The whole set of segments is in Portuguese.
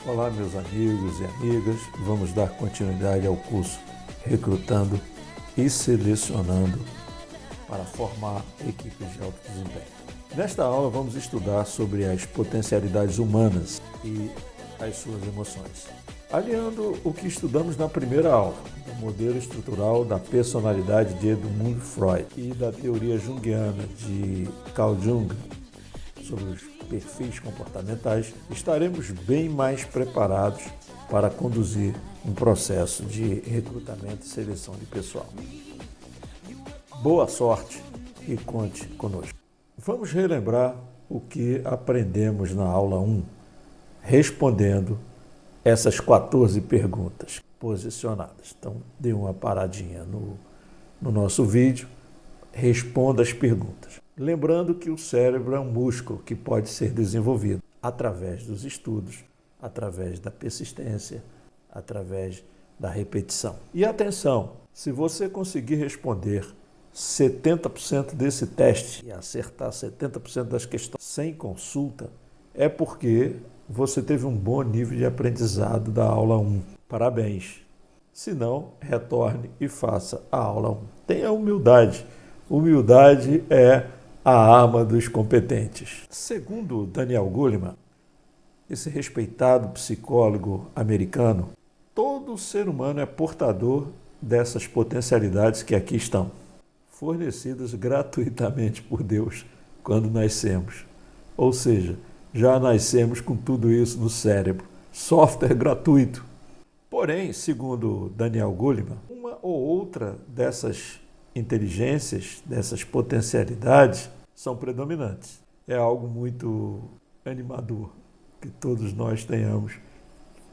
Olá, meus amigos e amigas. Vamos dar continuidade ao curso Recrutando e Selecionando para formar equipes de alto desempenho. Nesta aula, vamos estudar sobre as potencialidades humanas e as suas emoções, aliando o que estudamos na primeira aula, do modelo estrutural da personalidade de Edmund Freud e da teoria junguiana de Carl Jung sobre os perfis comportamentais, estaremos bem mais preparados para conduzir um processo de recrutamento e seleção de pessoal. Boa sorte e conte conosco. Vamos relembrar o que aprendemos na aula 1, respondendo essas 14 perguntas posicionadas. Então, dê uma paradinha no nosso vídeo, responda as perguntas. Lembrando que o cérebro é um músculo que pode ser desenvolvido através dos estudos, através da persistência, através da repetição. E atenção, se você conseguir responder 70% desse teste e acertar 70% das questões sem consulta, é porque você teve um bom nível de aprendizado da aula 1. Parabéns! Se não, retorne e faça a aula 1. Tenha humildade. Humildade é a arma dos competentes. Segundo Daniel Goleman, esse respeitado psicólogo americano, todo ser humano é portador dessas potencialidades que aqui estão, fornecidas gratuitamente por Deus quando nascemos. Ou seja, já nascemos com tudo isso no cérebro, software gratuito. Porém, segundo Daniel Goleman, uma ou outra dessas inteligências, dessas potencialidades, são predominantes. É algo muito animador que todos nós tenhamos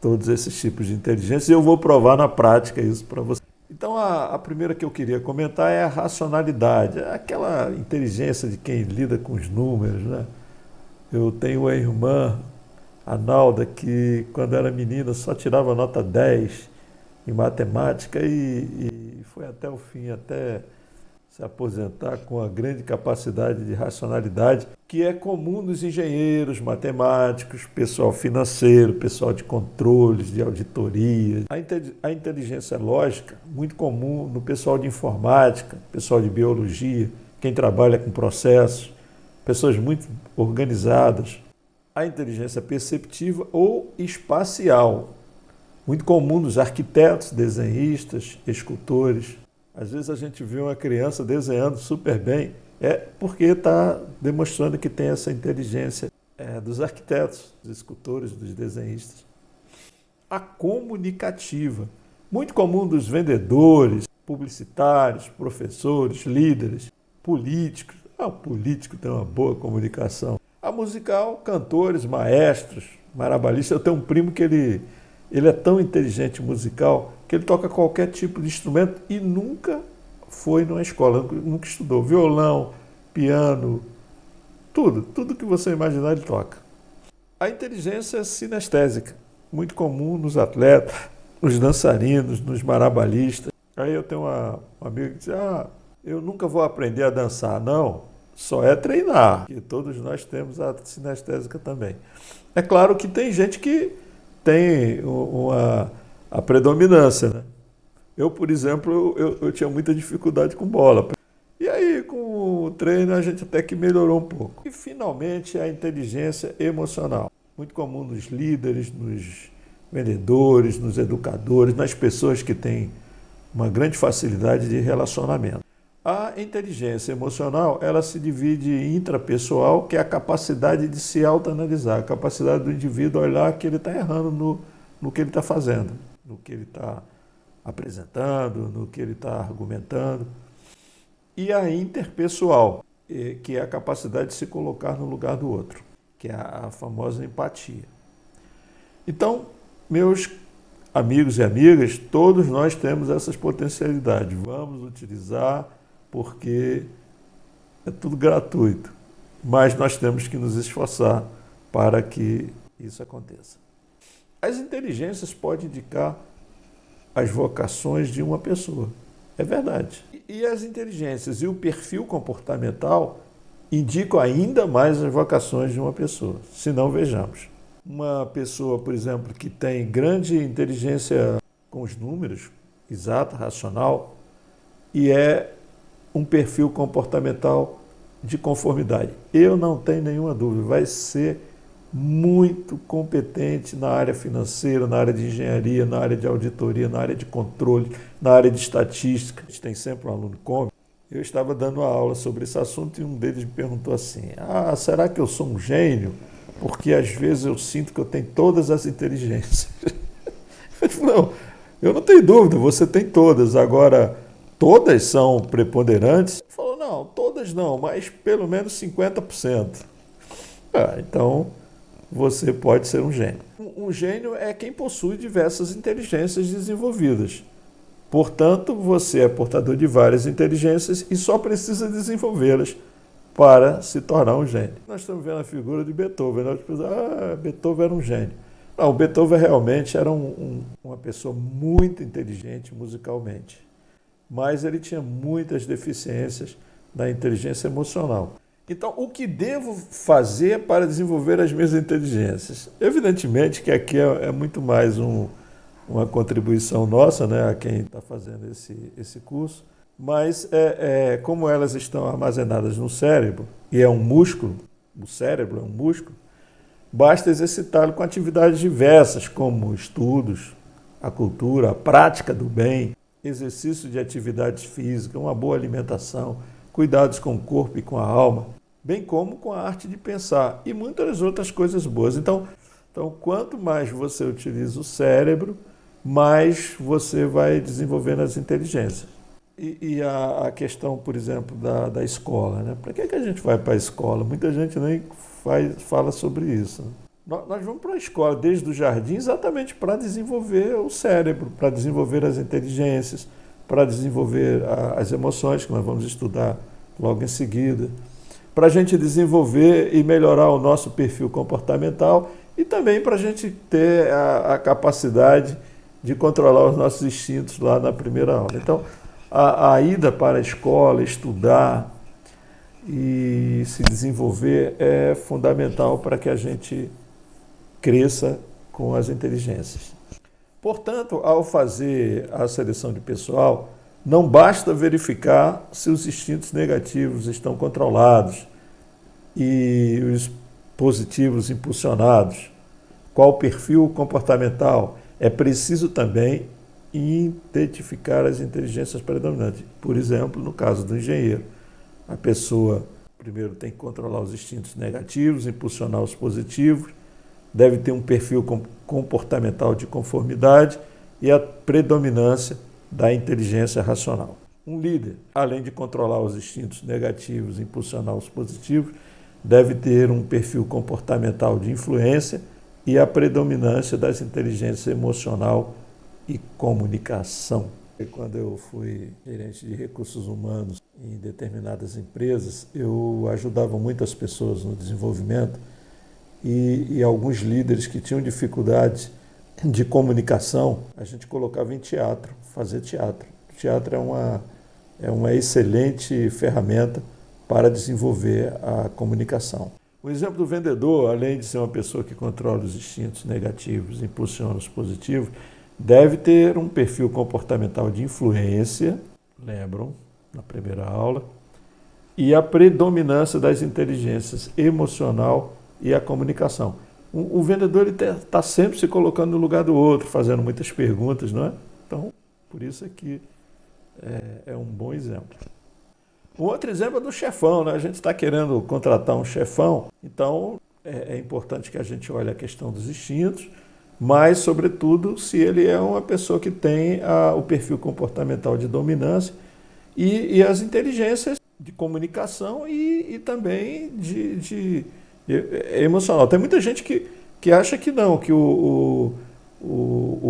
todos esses tipos de inteligência, e eu vou provar na prática isso para você. Então, a primeira que eu queria comentar é a racionalidade, aquela inteligência de quem lida com os números, né? Eu tenho uma irmã, a Nalda, que quando era menina só tirava nota 10 em matemática e foi até o fim, até se aposentar com a grande capacidade de racionalidade, que é comum nos engenheiros, matemáticos, pessoal financeiro, pessoal de controles, de auditoria. A inteligência lógica, muito comum no pessoal de informática, pessoal de biologia, quem trabalha com processos, pessoas muito organizadas. A inteligência perceptiva ou espacial, muito comum nos arquitetos, desenhistas, escultores. Às vezes a gente vê uma criança desenhando super bem, é porque está demonstrando que tem essa inteligência dos arquitetos, dos escultores, dos desenhistas. A comunicativa, muito comum dos vendedores, publicitários, professores, líderes, políticos. O político tem uma boa comunicação. A musical, cantores, maestros, marabalistas. Eu tenho um primo que ele é tão inteligente musical que ele toca qualquer tipo de instrumento e nunca foi numa escola, nunca estudou. Violão, piano, tudo que você imaginar ele toca. A inteligência sinestésica, muito comum nos atletas, nos dançarinos, nos marabalistas. Aí eu tenho uma amiga que diz, eu nunca vou aprender a dançar. Não, só é treinar, que todos nós temos a sinestésica também. É claro que tem gente que tem a predominância, né? Eu, por exemplo, eu tinha muita dificuldade com bola. E aí, com o treino, a gente até que melhorou um pouco. E, finalmente, a inteligência emocional. Muito comum nos líderes, nos vendedores, nos educadores, nas pessoas que têm uma grande facilidade de relacionamento. A inteligência emocional, ela se divide em intrapessoal, que é a capacidade de se autoanalisar, a capacidade do indivíduo olhar que ele está errando no que ele está fazendo, no que ele está apresentando, no que ele está argumentando. E a interpessoal, que é a capacidade de se colocar no lugar do outro, que é a famosa empatia. Então, meus amigos e amigas, todos nós temos essas potencialidades. Vamos utilizar porque é tudo gratuito, mas nós temos que nos esforçar para que isso aconteça. As inteligências podem indicar as vocações de uma pessoa, é verdade. E as inteligências e o perfil comportamental indicam ainda mais as vocações de uma pessoa. Se não, vejamos. Uma pessoa, por exemplo, que tem grande inteligência com os números, exata, racional, e é um perfil comportamental de conformidade. Eu não tenho nenhuma dúvida, vai ser muito competente na área financeira, na área de engenharia, na área de auditoria, na área de controle, na área de estatística. A gente tem sempre um aluno cômico. Eu estava dando uma aula sobre esse assunto e um deles me perguntou assim: será que eu sou um gênio? Porque às vezes eu sinto que eu tenho todas as inteligências. Eu falei, não, eu não tenho dúvida, você tem todas. Agora, todas são preponderantes? Ele falou, não, todas não, mas pelo menos 50%. Então, você pode ser um gênio. Um gênio é quem possui diversas inteligências desenvolvidas. Portanto, você é portador de várias inteligências e só precisa desenvolvê-las para se tornar um gênio. Nós estamos vendo a figura de Beethoven. Nós pensamos, Beethoven era um gênio. Não, o Beethoven realmente era uma pessoa muito inteligente musicalmente, mas ele tinha muitas deficiências na inteligência emocional. Então, o que devo fazer para desenvolver as minhas inteligências? Evidentemente que aqui é muito mais uma contribuição nossa, né, a quem está fazendo esse curso, mas como elas estão armazenadas no cérebro, e é um músculo, o cérebro é um músculo, basta exercitá-lo com atividades diversas, como estudos, a cultura, a prática do bem, exercício de atividades físicas, uma boa alimentação, cuidados com o corpo e com a alma, bem como com a arte de pensar e muitas outras coisas boas. Então, quanto mais você utiliza o cérebro, mais você vai desenvolvendo as inteligências. E a questão, por exemplo, da escola, né? Para que a gente vai para a escola? Muita gente nem fala sobre isso. Nós vamos para a escola desde o jardim exatamente para desenvolver o cérebro, para desenvolver as inteligências, para desenvolver as emoções, que nós vamos estudar logo em seguida, para a gente desenvolver e melhorar o nosso perfil comportamental e também para a gente ter a capacidade de controlar os nossos instintos lá na primeira aula. Então, a ida para a escola, estudar e se desenvolver é fundamental para que a gente cresça com as inteligências. Portanto, ao fazer a seleção de pessoal, não basta verificar se os instintos negativos estão controlados e os positivos impulsionados, qual o perfil comportamental. É preciso também identificar as inteligências predominantes. Por exemplo, no caso do engenheiro, a pessoa primeiro tem que controlar os instintos negativos, impulsionar os positivos, deve ter um perfil comportamental de conformidade e a predominância da inteligência racional. Um líder, além de controlar os instintos negativos e impulsionar os positivos, deve ter um perfil comportamental de influência e a predominância das inteligências emocional e comunicação. Quando eu fui gerente de recursos humanos em determinadas empresas, eu ajudava muitas pessoas no desenvolvimento e alguns líderes que tinham dificuldades de comunicação, a gente colocava em teatro, fazer teatro. O teatro é uma excelente ferramenta para desenvolver a comunicação. O exemplo do vendedor, além de ser uma pessoa que controla os instintos negativos e impulsiona os positivos, deve ter um perfil comportamental de influência, lembram, na primeira aula, e a predominância das inteligências emocional e a comunicação. O vendedor está sempre se colocando no lugar do outro, fazendo muitas perguntas, não é? Então, por isso aqui é um bom exemplo. Um outro exemplo é do chefão, né? A gente está querendo contratar um chefão, então é importante que a gente olhe a questão dos instintos, mas, sobretudo, se ele é uma pessoa que tem o perfil comportamental de dominância e as inteligências de comunicação e também de emocional. Tem muita gente que acha que não, que o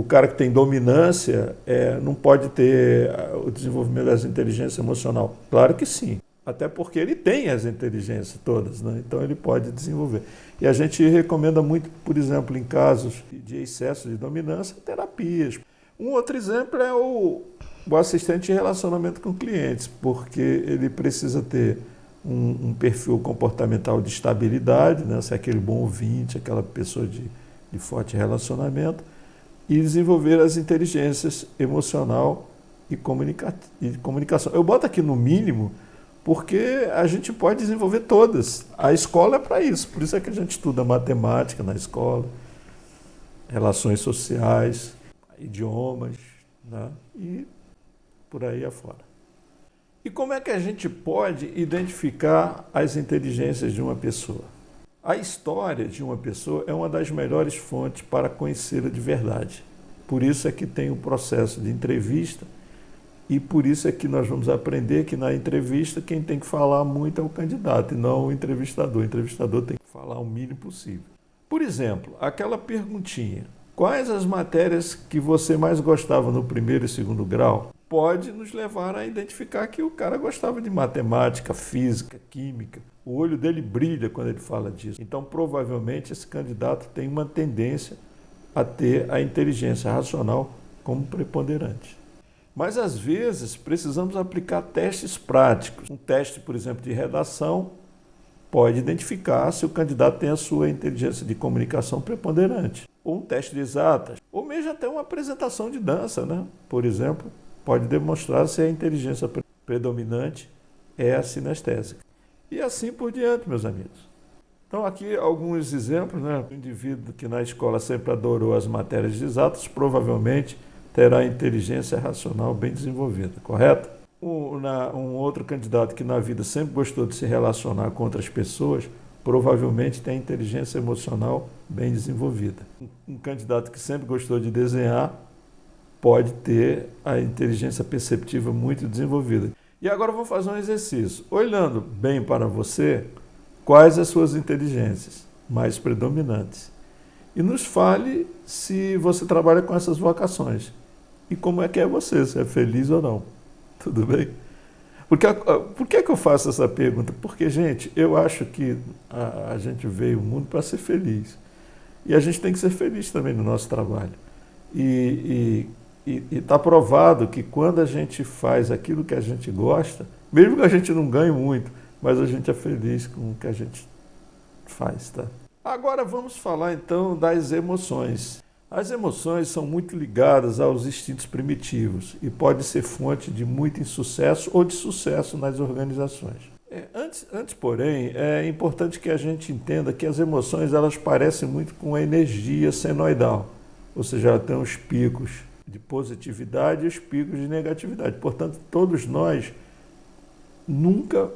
cara que tem dominância não pode ter o desenvolvimento das inteligências emocional. Claro que sim, até porque ele tem as inteligências todas, né? Então ele pode desenvolver. E a gente recomenda muito, por exemplo, em casos de excesso de dominância, terapias. Um outro exemplo é o assistente de relacionamento com clientes, porque ele precisa ter um perfil comportamental de estabilidade, né? Ser aquele bom ouvinte, aquela pessoa de forte relacionamento, e desenvolver as inteligências emocional e comunicação. Eu boto aqui no mínimo porque a gente pode desenvolver todas. A escola é para isso, por isso é que a gente estuda matemática na escola, relações sociais, idiomas, né? E por aí afora. E como é que a gente pode identificar as inteligências de uma pessoa? A história de uma pessoa é uma das melhores fontes para conhecê-la de verdade. Por isso é que tem o processo de entrevista e por isso é que nós vamos aprender que na entrevista quem tem que falar muito é o candidato e não o entrevistador. O entrevistador tem que falar o mínimo possível. Por exemplo, aquela perguntinha: quais as matérias que você mais gostava no primeiro e segundo grau? Pode nos levar a identificar que o cara gostava de matemática, física, química. O olho dele brilha quando ele fala disso. Então, provavelmente, esse candidato tem uma tendência a ter a inteligência racional como preponderante. Mas, às vezes, precisamos aplicar testes práticos. Um teste, por exemplo, de redação pode identificar se o candidato tem a sua inteligência de comunicação preponderante. Ou um teste de exatas, ou mesmo até uma apresentação de dança, né? Por exemplo, pode demonstrar se a inteligência predominante é a sinestésica. E assim por diante, meus amigos. Então, aqui alguns exemplos, né? O indivíduo que na escola sempre adorou as matérias de exatas, provavelmente terá a inteligência racional bem desenvolvida, correto? Um outro candidato que na vida sempre gostou de se relacionar com outras pessoas, provavelmente tem a inteligência emocional bem desenvolvida. Um candidato que sempre gostou de desenhar pode ter a inteligência perceptiva muito desenvolvida. E agora eu vou fazer um exercício. Olhando bem para você, quais as suas inteligências mais predominantes? E nos fale se você trabalha com essas vocações. E como é que é você, se é feliz ou não. Tudo bem? Por que eu faço essa pergunta? Porque, gente, eu acho que a gente veio ao mundo para ser feliz. E a gente tem que ser feliz também no nosso trabalho. E está provado que quando a gente faz aquilo que a gente gosta, mesmo que a gente não ganhe muito, mas a gente é feliz com o que a gente faz, tá? Agora vamos falar então das emoções. As emoções são muito ligadas aos instintos primitivos e pode ser fonte de muito insucesso ou de sucesso nas organizações. Antes, porém, é importante que a gente entenda que as emoções elas parecem muito com a energia senoidal, ou seja, ela tem os picos de positividade e os picos de negatividade. Portanto, todos nós nunca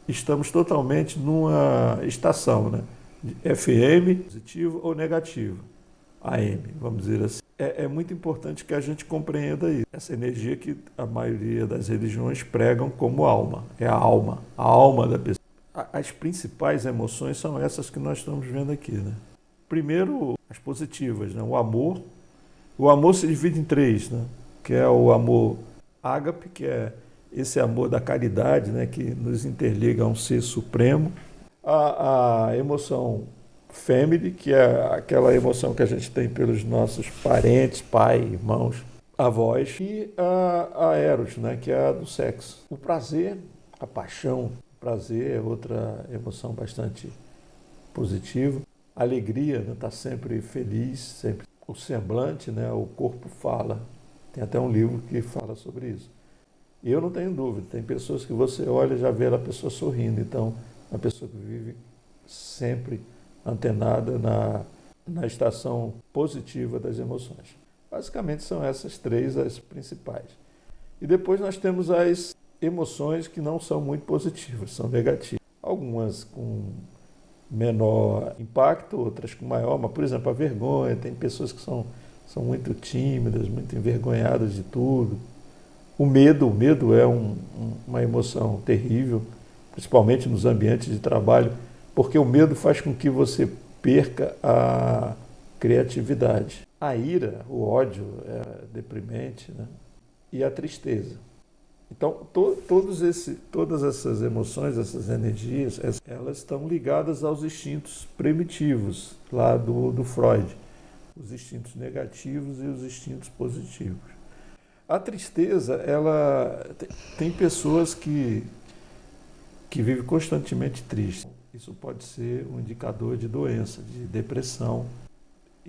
estamos totalmente numa estação, né? De FM, positivo ou negativo, AM, vamos dizer assim. É muito importante que a gente compreenda isso. Essa energia que a maioria das religiões pregam como alma. É a alma da pessoa. As principais emoções são essas que nós estamos vendo aqui, né? Primeiro, as positivas, né? O amor. O amor se divide em três, né? Que é o amor ágape, que é esse amor da caridade, né? Que nos interliga a um ser supremo. A emoção family, que é aquela emoção que a gente tem pelos nossos parentes, pai, irmãos, avós. E a eros, né? Que é a do sexo. O prazer, a paixão. O prazer é outra emoção bastante positiva. A alegria, né? Tá sempre feliz, sempre. O semblante, né? O corpo fala. Tem até um livro que fala sobre isso. E eu não tenho dúvida, tem pessoas que você olha e já vê a pessoa sorrindo. Então, uma pessoa que vive sempre antenada na estação positiva das emoções. Basicamente, são essas três as principais. E depois nós temos as emoções que não são muito positivas, são negativas. Algumas com menor impacto, outras com maior, mas, por exemplo, a vergonha, tem pessoas que são muito tímidas, muito envergonhadas de tudo. O medo é uma emoção terrível, principalmente nos ambientes de trabalho, porque o medo faz com que você perca a criatividade. A ira, o ódio é deprimente, né? E a tristeza. Então, todas essas emoções, essas energias, elas estão ligadas aos instintos primitivos, lá do Freud. Os instintos negativos e os instintos positivos. A tristeza, ela tem pessoas que vivem constantemente tristes. Isso pode ser um indicador de doença, de depressão.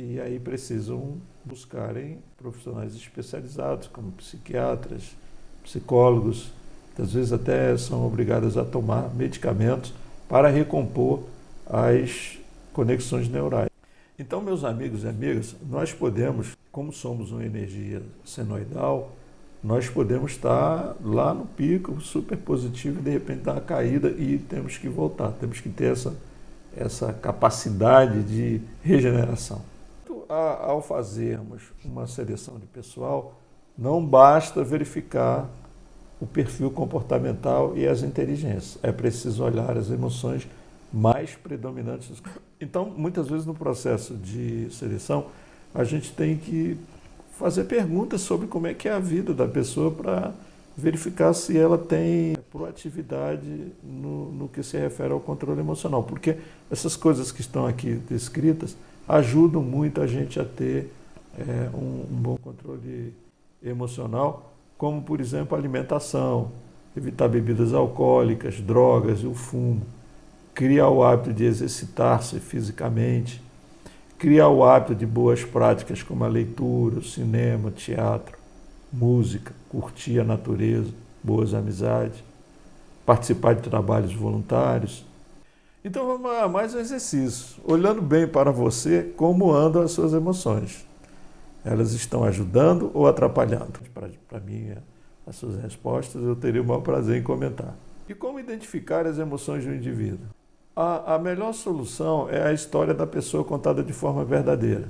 e aí precisam buscarem profissionais especializados, como psiquiatras, psicólogos, que às vezes até são obrigadas a tomar medicamentos para recompor as conexões neurais. Então, meus amigos e amigas, nós podemos, como somos uma energia senoidal, nós podemos estar lá no pico, super positivo, e de repente dar uma caída e temos que voltar, temos que ter essa capacidade de regeneração. Ao fazermos uma seleção de pessoal, não basta verificar o perfil comportamental e as inteligências, é preciso olhar as emoções mais predominantes. Então, muitas vezes no processo de seleção, a gente tem que fazer perguntas sobre como é que é a vida da pessoa para verificar se ela tem proatividade no que se refere ao controle emocional. Porque essas coisas que estão aqui descritas ajudam muito a gente a ter um bom controle emocional, como, por exemplo, a alimentação, evitar bebidas alcoólicas, drogas e o fumo, criar o hábito de exercitar-se fisicamente, criar o hábito de boas práticas como a leitura, o cinema, teatro, música, curtir a natureza, boas amizades, participar de trabalhos voluntários. Então vamos a mais um exercício, olhando bem para você, como andam as suas emoções. Elas estão ajudando ou atrapalhando? Para mim, as suas respostas eu teria o maior prazer em comentar. E como identificar as emoções de um indivíduo? A melhor solução é a história da pessoa contada de forma verdadeira.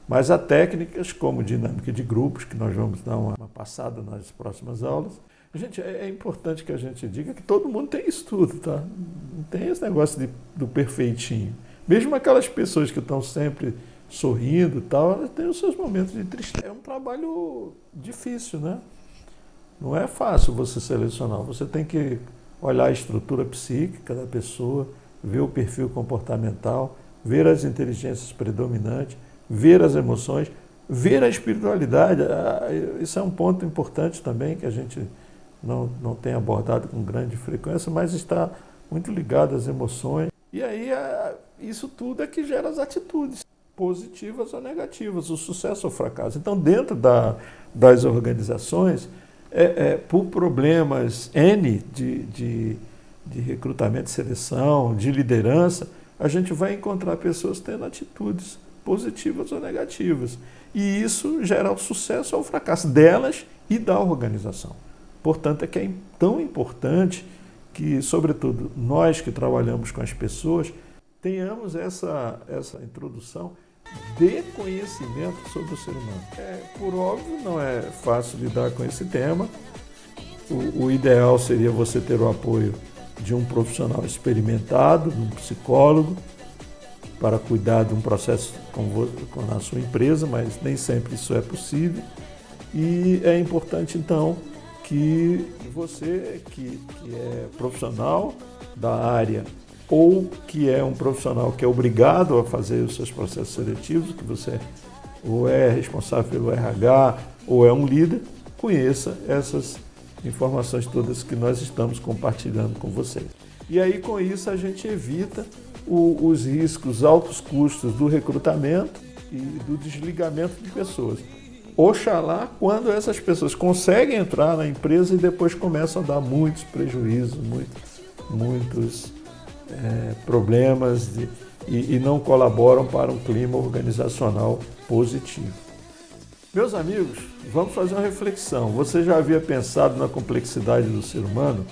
Mas há técnicas como dinâmica de grupos, que nós vamos dar uma passada nas próximas aulas. Gente, é importante que a gente diga que todo mundo tem estudo, tá? Não tem esse negócio do perfeitinho. Mesmo aquelas pessoas que estão sempre sorrindo e tal, elas têm os seus momentos de tristeza. É um trabalho difícil, né? Não é fácil você selecionar. Você tem que olhar a estrutura psíquica da pessoa, ver o perfil comportamental, ver as inteligências predominantes, ver as emoções, ver a espiritualidade. Isso é um ponto importante também que a gente não tem abordado com grande frequência, mas está muito ligado às emoções. E aí isso tudo é que gera as atitudes, positivas ou negativas, o sucesso ou o fracasso. Então, dentro das organizações, por problemas N de recrutamento, seleção, de liderança, a gente vai encontrar pessoas tendo atitudes positivas ou negativas. E isso gera o sucesso ou o fracasso delas e da organização. Portanto, é que é tão importante que, sobretudo, nós que trabalhamos com as pessoas, tenhamos essa introdução de conhecimento sobre o ser humano. Por óbvio, não é fácil lidar com esse tema. O ideal seria você ter o apoio de um profissional experimentado, de um psicólogo, para cuidar de um processo na sua empresa, mas nem sempre isso é possível. E é importante, então, que você, que é profissional da área ou que é um profissional que é obrigado a fazer os seus processos seletivos, que você ou é responsável pelo RH ou é um líder, conheça essas informações todas que nós estamos compartilhando com vocês. E aí, com isso, a gente evita os riscos, altos custos do recrutamento e do desligamento de pessoas. Oxalá quando essas pessoas conseguem entrar na empresa e depois começam a dar muitos prejuízos, muitos problemas e não colaboram para um clima organizacional positivo. Meus amigos, vamos fazer uma reflexão. Você já havia pensado na complexidade do ser humano?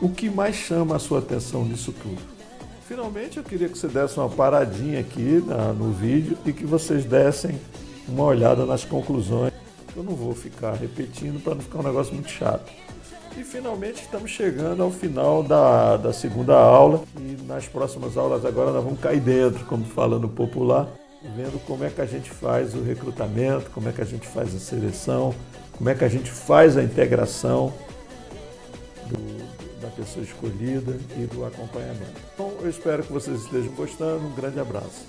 O que mais chama a sua atenção nisso tudo? Finalmente, eu queria que você desse uma paradinha aqui no vídeo e que vocês dessem uma olhada nas conclusões. Eu não vou ficar repetindo para não ficar um negócio muito chato. E finalmente estamos chegando ao final da segunda aula e nas próximas aulas agora nós vamos cair dentro, como fala no popular, vendo como é que a gente faz o recrutamento, como é que a gente faz a seleção, como é que a gente faz a integração da pessoa escolhida e do acompanhamento. Então, eu espero que vocês estejam gostando. Um grande abraço.